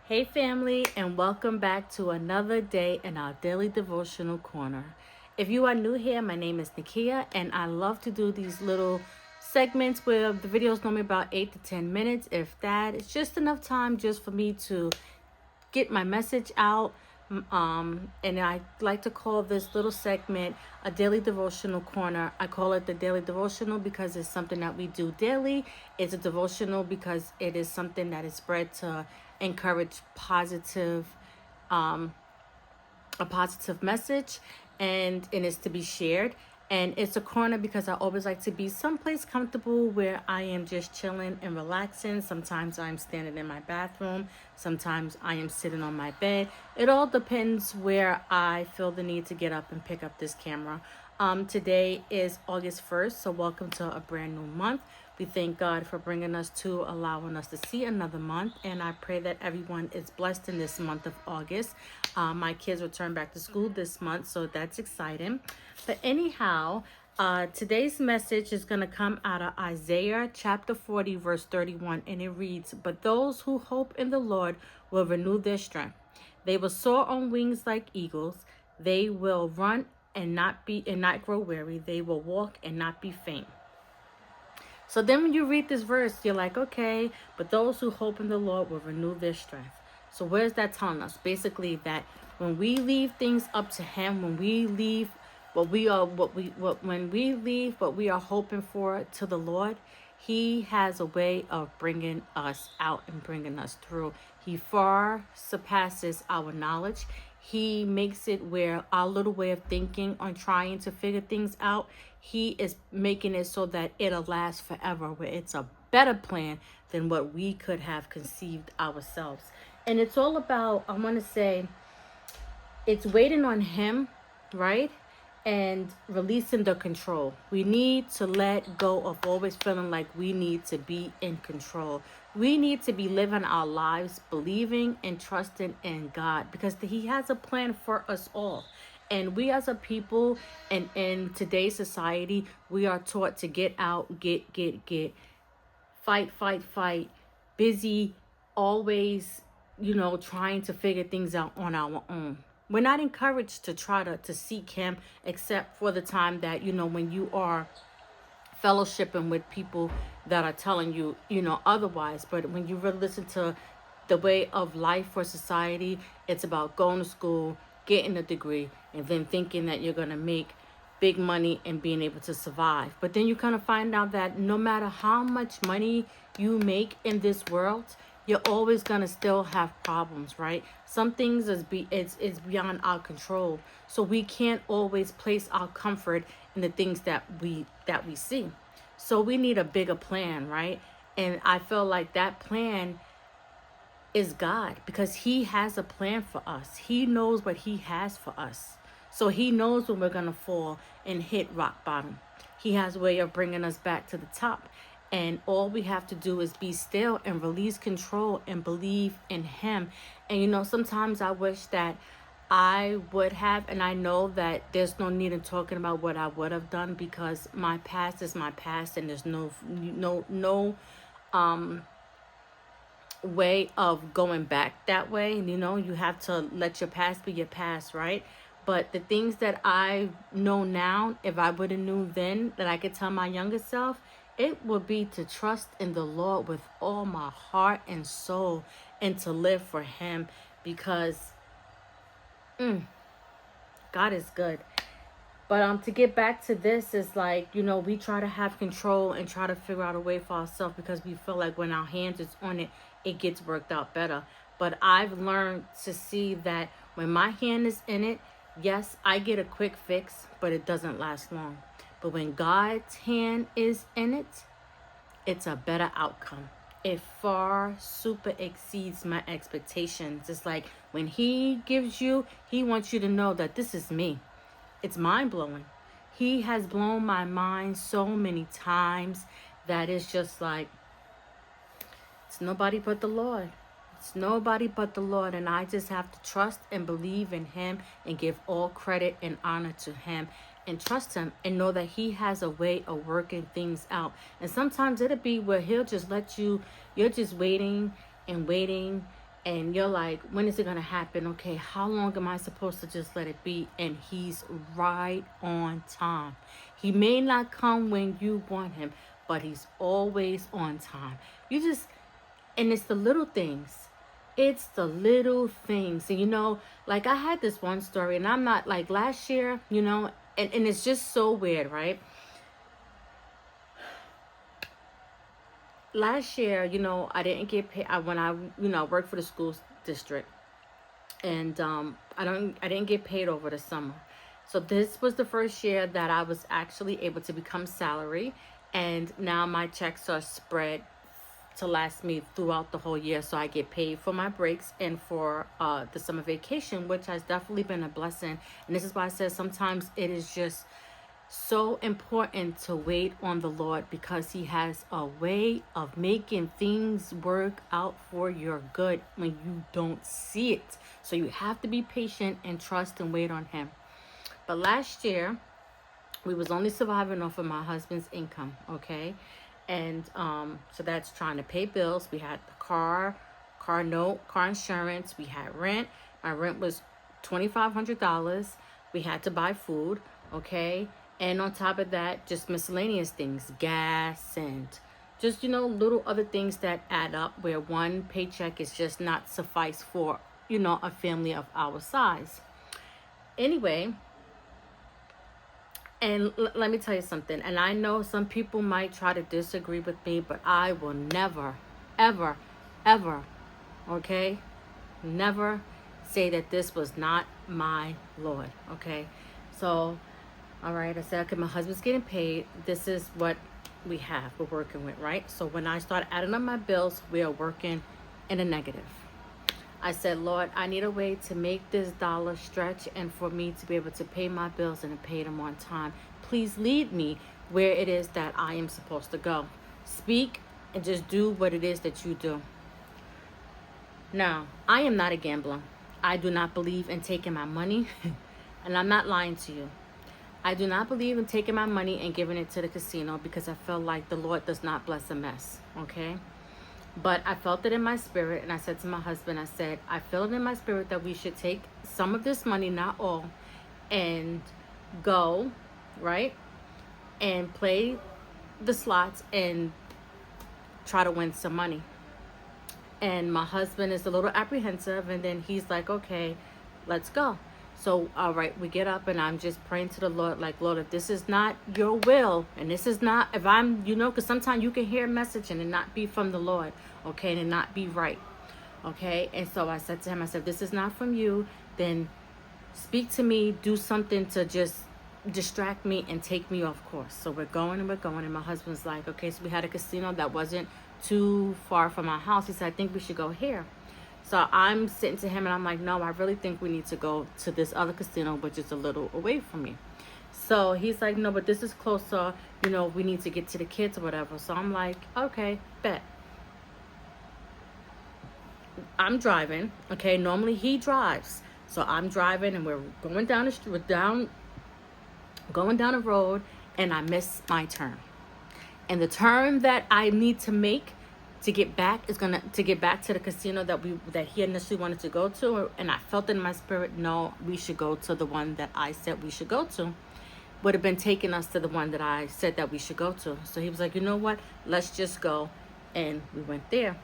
Hey family, and welcome back to another day in our daily devotional corner. If you are new here, my name is Nakia, and I love to do these little segments where the videos normally about 8 to 10 minutes. If that, it's just enough time just for me to get my message out. And I like to call this little segment a daily devotional corner. I call it the daily devotional because it's something that we do daily. It's a devotional because it is something that is spread to encourage a positive message, and it is to be shared. And it's a corner because I always like to be someplace comfortable where I am just chilling and relaxing. Sometimes I'm standing in my bathroom. Sometimes I am sitting on my bed. It all depends where I feel the need to get up and pick up this camera. Today is August 1st, so welcome to a brand new month. We thank God for bringing us to allowing us to see another month, and I pray that everyone is blessed in this month of August. My kids return back to school this month, so that's exciting. But anyhow, today's message is going to come out of Isaiah chapter 40, verse 31, and it reads, "But those who hope in the Lord will renew their strength. They will soar on wings like eagles. They will run and not grow weary. They will walk and not be faint." So then when you read this verse, you're like, okay, but those who hope in the Lord will renew their strength. So where's that telling us? Basically that when we leave things up to him, when we leave what we are hoping for to the Lord, he has a way of bringing us out and bringing us through. He far surpasses our knowledge. He makes it where our little way of thinking on trying to figure things out, he is making it so that it'll last forever, where it's a better plan than what we could have conceived ourselves. And it's all about, I want to say, it's waiting on him, right? And releasing the control. We need to let go of always feeling like we need to be in control. We need to be living our lives believing and trusting in God, because he has a plan for us all. And we as a people and in today's society, we are taught to get out, get, fight, busy, always, trying to figure things out on our own. We're not encouraged to try to seek him, except for the time that, when you are fellowshipping with people that are telling you, otherwise. But when you really listen to the way of life for society, it's about going to school, getting a degree, and then thinking that you're going to make big money and being able to survive. But then you kind of find out that no matter how much money you make in this world, you're always going to still have problems, right? Some things is beyond our control. So we can't always place our comfort in the things that we see. So we need a bigger plan, right? And I feel like that plan is God, because he has a plan for us. He knows what he has for us. So he knows when we're going to fall and hit rock bottom. He has a way of bringing us back to the top. And all we have to do is be still and release control and believe in him. And, sometimes I wish that I would have, and I know that there's no need in talking about what I would have done, because my past is my past, and there's no way of going back that way. You have to let your past be your past, right? But the things that I know now, if I would have knew then that I could tell my younger self, it would be to trust in the Lord with all my heart and soul, and to live for him, because God is good. But to get back to this, is like, we try to have control and try to figure out a way for ourselves, because we feel like when our hands is on it, it gets worked out better. But I've learned to see that when my hand is in it, yes, I get a quick fix, but it doesn't last long. But when God's hand is in it, it's a better outcome. It far super exceeds my expectations. It's like when he gives you, he wants you to know that this is me. It's mind blowing. He has blown my mind so many times that it's just like, it's nobody but the Lord. It's nobody but the Lord, and I just have to trust and believe in him and give all credit and honor to him and trust him and know that he has a way of working things out. And sometimes it'll be where he'll just let you're just waiting and And you're like, when is it going to happen? Okay, how long am I supposed to just let it be? And he's right on time. He may not come when you want him, but he's always on time. You just, and it's the little things. It's the little things. And like I had this one story, and I'm not like last year, and it's just so weird, right? Last year, I didn't get paid when I, worked for the school district, and I didn't get paid over the summer. So this was the first year that I was actually able to become salary, and now my checks are spread to last me throughout the whole year. So I get paid for my breaks and for the summer vacation, which has definitely been a blessing. And this is why I said sometimes it is just so important to wait on the Lord, because he has a way of making things work out for your good when you don't see it. So you have to be patient and trust and wait on him. But last year, we was only surviving off of my husband's income, okay? And so that's trying to pay bills. We had the car note, car insurance. We had rent. My rent was $2,500. We had to buy food, okay? And on top of that, just miscellaneous things, gas and just, little other things that add up, where one paycheck is just not suffice for, a family of our size. Anyway, and let me tell you something. And I know some people might try to disagree with me, but I will never, ever, ever, okay, never say that this was not my Lord, okay? So, all right, I said, okay, my husband's getting paid. This is what we're working with, right? So when I start adding up my bills, we are working in a negative. I said, Lord, I need a way to make this dollar stretch and for me to be able to pay my bills and to pay them on time. Please lead me where it is that I am supposed to go. Speak and just do what it is that you do. Now, I am not a gambler. I do not believe in taking my money, and I'm not lying to you. I do not believe in taking my money and giving it to the casino, because I feel like the Lord does not bless a mess, okay? But I felt it in my spirit, and I said to my husband, I said, I feel it in my spirit that we should take some of this money, not all, and go, right, and play the slots and try to win some money. And my husband is a little apprehensive, and then he's like, okay, let's go. So, all right, we get up, and I'm just praying to the Lord, like, Lord, if this is not your will, and this is not, if I'm, because sometimes you can hear a message and it not be from the Lord, okay, and it not be right, okay? And so I said to him, I said, this is not from you, then speak to me, do something to just distract me and take me off course. So we're going, and my husband's like, okay, so we had a casino that wasn't too far from our house. He said, I think we should go here. So I'm sitting to him, and I'm like, no, I really think we need to go to this other casino, which is a little away from me. So he's like, no, but this is closer. We need to get to the kids or whatever. So I'm like, okay, bet. I'm driving. Okay, normally he drives. So I'm driving, and we're going down the street, going down the road, and I miss my turn. And the turn that I need to make to get back to get back to the casino that he initially wanted to go to, and I felt in my spirit, no, we should go to the one that I said we should go to. Would have been taking us to the one that I said that we should go to. So he was like, you know what? Let's just go, and we went there.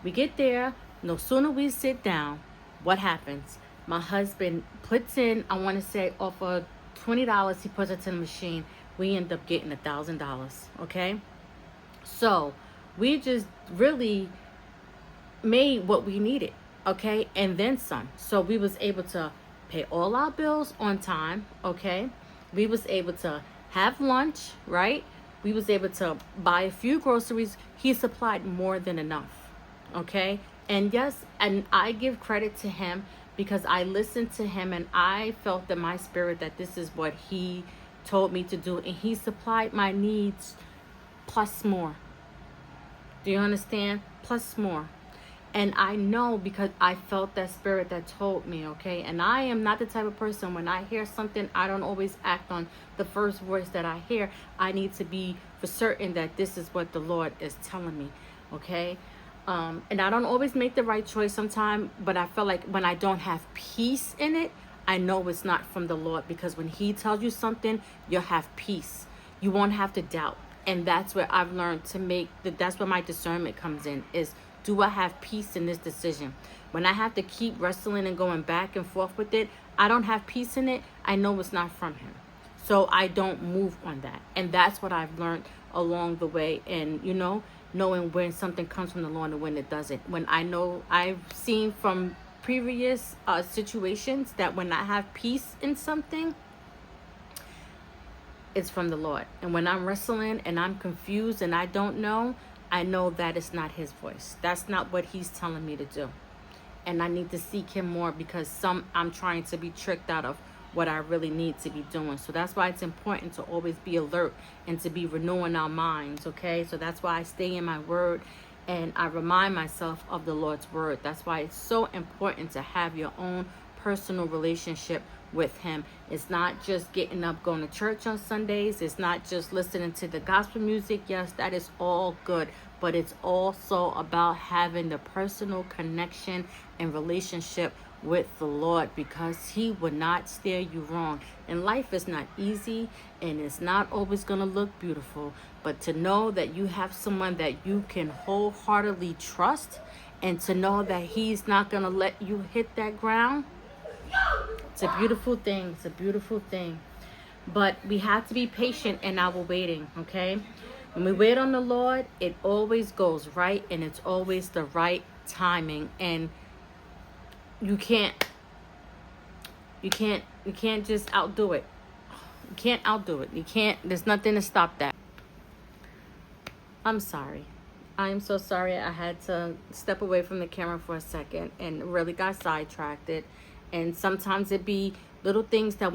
We get there. No sooner we sit down, what happens? My husband puts in, I want to say, off of $20, he puts it to the machine. We end up getting $1,000. Okay, so we just really made what we needed, okay, and then some. So we was able to pay all our bills on time, okay? We was able to have lunch, right? We was able to buy a few groceries. He supplied more than enough, okay? And yes, and I give credit to him, because I listened to him, and I felt in my spirit that this is what he told me to do, and he supplied my needs plus more. Do you understand? Plus more. And I know, because I felt that spirit that told me, okay? And I am not the type of person, when I hear something, I don't always act on the first voice that I hear. I need to be for certain that this is what the Lord is telling me, okay? And I don't always make the right choice sometimes, but I feel like when I don't have peace in it, I know it's not from the Lord, because when he tells you something, you'll have peace. You won't have to doubt. And that's where I've learned to make that's where my discernment comes in, is, do I have peace in this decision? When I have to keep wrestling and going back and forth with it, I don't have peace in it. I know it's not from him. So I don't move on that. And that's what I've learned along the way. And, knowing when something comes from the Lord and when it doesn't. When I know, I've seen from previous situations that when I have peace in something, it's from the Lord. And when I'm wrestling and I'm confused and I don't know, I know that it's not his voice. That's not what he's telling me to do. And I need to seek him more, because I'm trying to be tricked out of what I really need to be doing. So that's why it's important to always be alert and to be renewing our minds, okay? So that's why I stay in my word and I remind myself of the Lord's word. That's why it's so important to have your own personal relationship with him. It's not just getting up, going to church on Sundays. It's not just listening to the gospel music. Yes, that is all good, but it's also about having the personal connection and relationship with the Lord, because he would not steer you wrong. And life is not easy, and it's not always going to look beautiful, but to know that you have someone that you can wholeheartedly trust, and to know that he's not going to let you hit that ground, it's a beautiful thing. It's a beautiful thing. But we have to be patient in our waiting, okay? When we wait on the Lord, it always goes right, and it's always the right timing. And you can't just outdo it. You can't outdo it. There's nothing to stop that. I'm sorry. I'm so sorry. I had to step away from the camera for a second and really got sidetracked. And sometimes it be little things that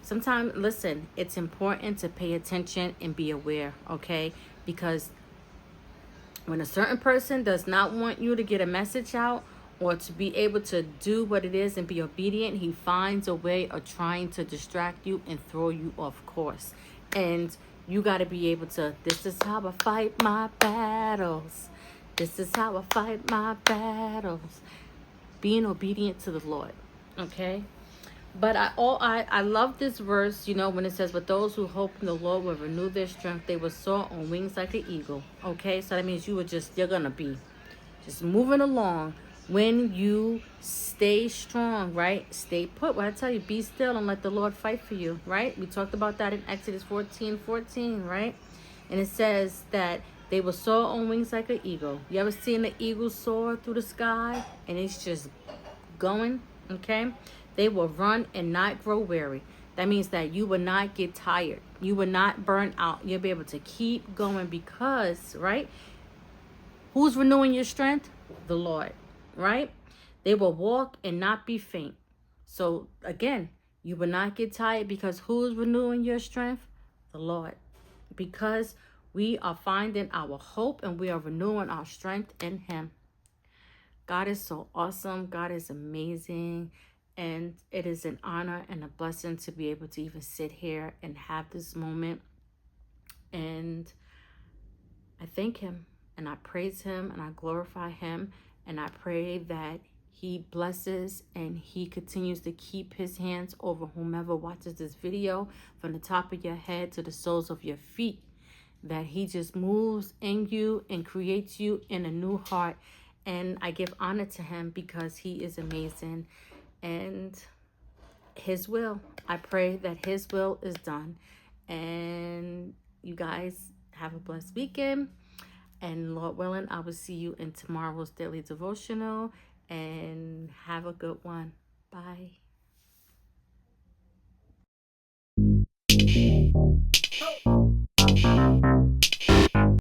sometimes, listen, it's important to pay attention and be aware, okay? Because when a certain person does not want you to get a message out or to be able to do what it is and be obedient, he finds a way of trying to distract you and throw you off course. And you got to be able to, this is how I fight my battles. This is how I fight my battles. Being obedient to the Lord, okay? But I love this verse, when it says, but those who hope in the Lord will renew their strength. They will soar on wings like an eagle, okay? So that means you're going to be just moving along. When you stay strong, right? Stay put. When I tell you, be still and let the Lord fight for you, right? We talked about that in Exodus 14:14, right? And it says that they will soar on wings like an eagle. You ever seen the eagle soar through the sky and it's just going, okay? They will run and not grow weary. That means that you will not get tired. You will not burn out. You'll be able to keep going because, right? Who's renewing your strength? The Lord, right? They will walk and not be faint. So again, you will not get tired, because who is renewing your strength? The Lord. Because we are finding our hope and we are renewing our strength in him. God is so awesome. God is amazing. And it is an honor and a blessing to be able to even sit here and have this moment. And I thank him and I praise him and I glorify him. And I pray that he blesses and he continues to keep his hands over whomever watches this video, from the top of your head to the soles of your feet, that he just moves in you and creates you in a new heart. And I give honor to him because he is amazing. And his will, I pray that his will is done. And you guys have a blessed weekend. And Lord willing, I will see you in tomorrow's daily devotional. And have a good one. Bye.